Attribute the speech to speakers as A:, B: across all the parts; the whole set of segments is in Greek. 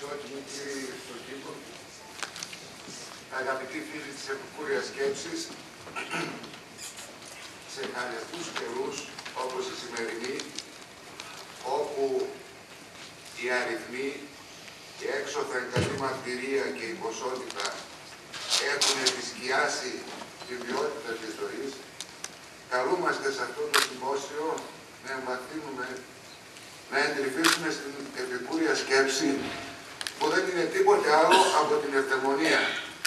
A: Αξιότιμοι κύριοι στον κήπο, αγαπητοί φίλοι της επικούρειας σκέψης, σε χαλεπούς καιρούς όπως η σημερινή, όπου οι αριθμοί, η έξωθεν καλή μαρτυρία και η ποσότητα έχουν επισκιάσει την ποιότητα της ζωής, καλούμαστε σε αυτό το συμπόσιο να εμβαθύνουμε, να εντρυφήσουμε στην επικούρεια σκέψη που δεν είναι τίποτε άλλο από την ευδαιμονία,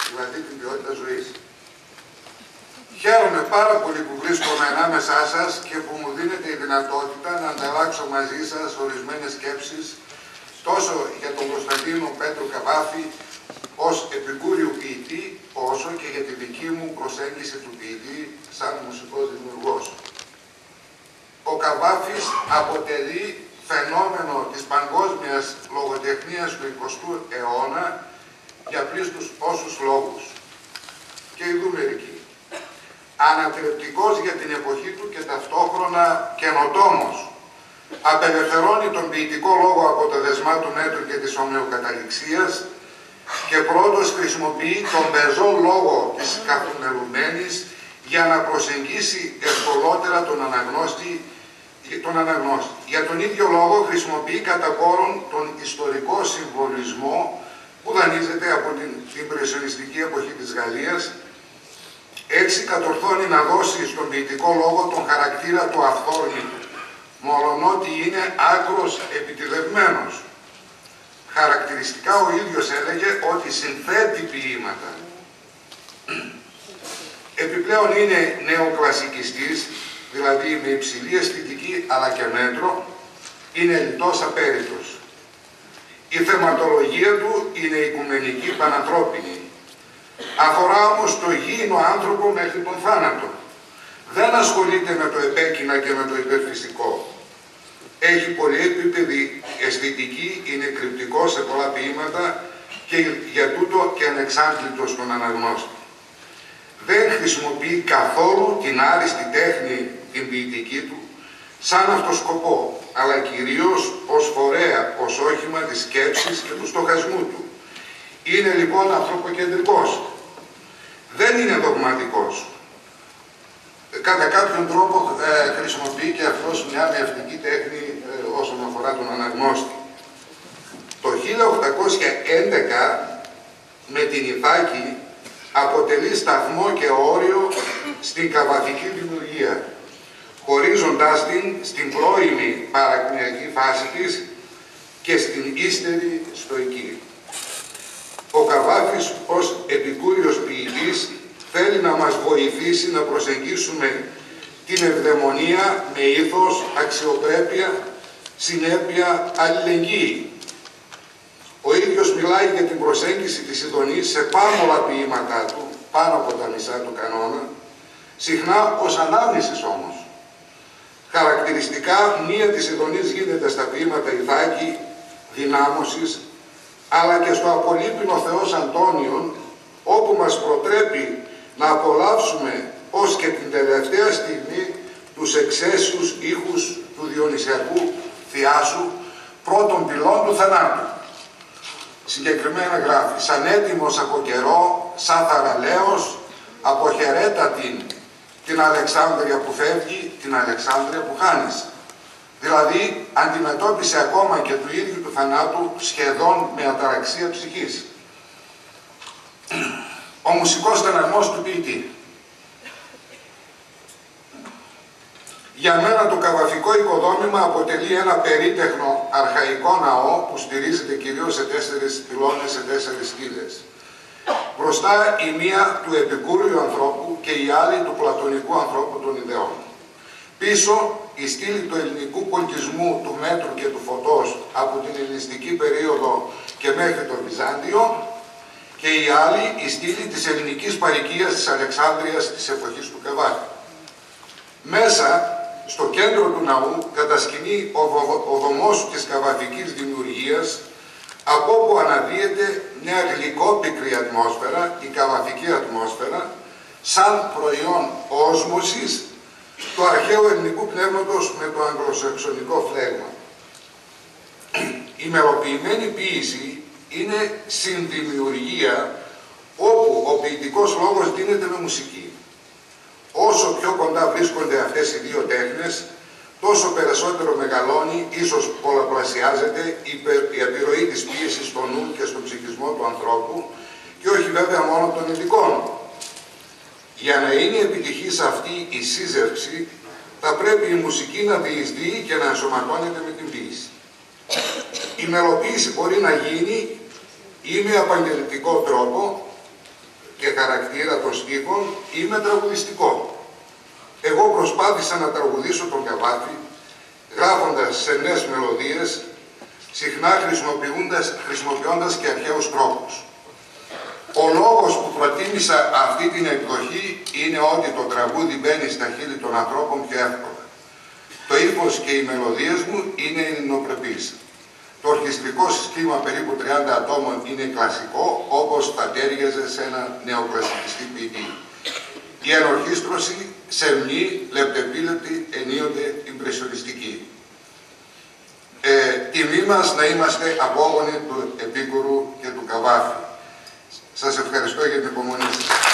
A: δηλαδή την ποιότητα ζωής. Χαίρομαι πάρα πολύ που βρίσκομαι ανάμεσά σας και που μου δίνετε η δυνατότητα να ανταλλάξω μαζί σας ορισμένες σκέψεις τόσο για τον Κωνσταντίνο Πέτρο Καβάφη ως επικούριου ποιητή, όσο και για τη δική μου προσέγγιση του ποιητή σαν μουσικός δημιουργός. Ο Καβάφης αποτελεί φαινόμενο της παγκόσμιας λογοτεχνίας του 20ου αιώνα για πλήστους όσους λόγους. Και ειδού μερικοί. Ανατρεπτικός για την εποχή του και ταυτόχρονα καινοτόμος. Απελευθερώνει τον ποιητικό λόγο από τα δεσμά του μέτρου και της ομοιοκαταληξίας και πρώτος χρησιμοποιεί τον πεζό λόγο της καθημερινής για να προσεγγίσει ευκολότερα τον αναγνώστη. Για τον ίδιο λόγο χρησιμοποιεί κατά κόρον τον ιστορικό συμβολισμό που δανείζεται από την ιμπρεσιονιστική εποχή της Γαλλίας. Έτσι κατορθώνει να δώσει στον ποιητικό λόγο τον χαρακτήρα του αυθόρμητου, μολονότι είναι άκρος επιτηδευμένος. Χαρακτηριστικά ο ίδιος έλεγε ότι συνθέτει ποίηματα. Επιπλέον είναι νεοκλασικιστής, δηλαδή με υψηλή αισθητική αλλά και μέτρο, είναι λιτός απέριτος. Η θεματολογία του είναι οικουμενική πανανθρώπινη. Αφορά όμως το γήινο άνθρωπο μέχρι τον θάνατο. Δεν ασχολείται με το επέκεινα και με το υπερφυσικό. Έχει πολυεπίπεδη αισθητική, είναι κρυπτικό σε πολλά ποίηματα και για τούτο και ανεξάντλητος στον αναγνώστη. Δεν χρησιμοποιεί καθόλου την άριστη τέχνη, την ποιητική του, σαν αυτοσκοπό, αλλά κυρίως ως φορέα, ως όχημα της σκέψης και του στοχασμού του. Είναι λοιπόν ανθρωποκεντρικός. Δεν είναι δογματικός. Κατά κάποιον τρόπο χρησιμοποιεί και αυτός μια νευτική τέχνη όσον αφορά τον αναγνώστη. Το 1811 με την Ιθάκη αποτελεί σταθμό και όριο στην καβαφική δημιουργία, χωρίζοντάς την στην πρώιμη παρακμιακή φάση της και στην ύστερη στοική. Ο Καβάφης ως επικούριος ποιητής θέλει να μας βοηθήσει να προσεγγίσουμε την ευδαιμονία με ήθος, αξιοπρέπεια, συνέπεια, αλληλεγγύη. Ο ίδιος μιλάει για την προσέγγιση της ειδονής σε πάμολα ποίηματά του, πάνω από τα μισά του κανόνα, συχνά ως ανάμνησης όμως. Χαρακτηριστικά, μία της ειδονής γίνεται στα ποίηματα Ιθάκη, δυνάμωσης, αλλά και στο Απολύπινο Θεός Αντώνιον, όπου μας προτρέπει να απολαύσουμε ως και την τελευταία στιγμή τους εξαίσιους ήχους του διονυσιακού θειάσου, πρώτων πυλών του θανάτου. Συγκεκριμένα γράφει, σαν έτοιμος από καιρό, σαν θαραλέος, αποχαιρέτα την Αλεξάνδρεια που φεύγει, την Αλεξάνδρεια που χάνεις. Δηλαδή, αντιμετώπισε ακόμα και του ίδιου του θανάτου σχεδόν με αταραξία ψυχής. Ο μουσικός στεναγμός του ποιητή. Για μένα το καβαφικό οικοδόμημα αποτελεί ένα περίτεχνο αρχαϊκό ναό που στηρίζεται κυρίως σε 4 πυλώνες, σε 4 στήλες. Μπροστά η μία του επικούριου ανθρώπου και η άλλη του πλατωνικού ανθρώπου των ιδεών. Πίσω η στήλη του ελληνικού πολιτισμού, του μέτρου και του φωτός από την ελληνιστική περίοδο και μέχρι το Βυζάντιο και η άλλη η στήλη της ελληνικής παροικίας της Αλεξάνδρειας της εποχής του Καβάφη. Μέσα, στο κέντρο του ναού, κατασκηνεί ο δομός της καβαφικής δημιουργίας, από όπου αναδύεται μια γλυκόπικρη ατμόσφαιρα, η καβαφική ατμόσφαιρα, σαν προϊόν όσμωσης του αρχαίου ελληνικού πνεύματος με το αγγλοσαξονικό φλέγμα. Η μελοποιημένη ποίηση είναι συνδημιουργία, όπου ο ποιητικός λόγος δίνεται με μουσική. Όσο πιο κοντά βρίσκονται αυτές οι δύο τέχνες, τόσο περισσότερο μεγαλώνει, ίσως πολλαπλασιάζεται η επιρροή της πίεσης στο νου και στον ψυχισμό του ανθρώπου, και όχι βέβαια μόνο των ειδικών. Για να είναι επιτυχής αυτή η σύζευξη, θα πρέπει η μουσική να διεισδύει και να ενσωματώνεται με την ποίηση. Η μελοποίηση μπορεί να γίνει ή με απαγγελτικό τρόπο και χαρακτήρα των στίχων ή με τραγουδιστικό. Εγώ προσπάθησα να τραγουδήσω τον Καβάφη, γράφοντας σε νέες μελωδίες, συχνά χρησιμοποιώντας και αρχαίους τρόπους. Ο λόγος που προτίμησα αυτή την εκδοχή είναι ότι το τραγούδι μπαίνει στα χείλη των ανθρώπων πιο εύκολα. Το ύφος και οι μελωδίες μου είναι ελληνοπρεπείς. Το ορχιστρικό σχήμα περίπου 30 ατόμων είναι κλασικό, όπως θα τέριαζε σε ένα νεοκλασικιστή ποιητή. Η ενορχίστρωση σεμνή, λεπτεπίλεπτη, ενίοτε ιμπρεσιονιστική. Τιμή μας να είμαστε απόγονοι του Επίκουρου και του Καβάφη. Σας ευχαριστώ για την υπομονή σας.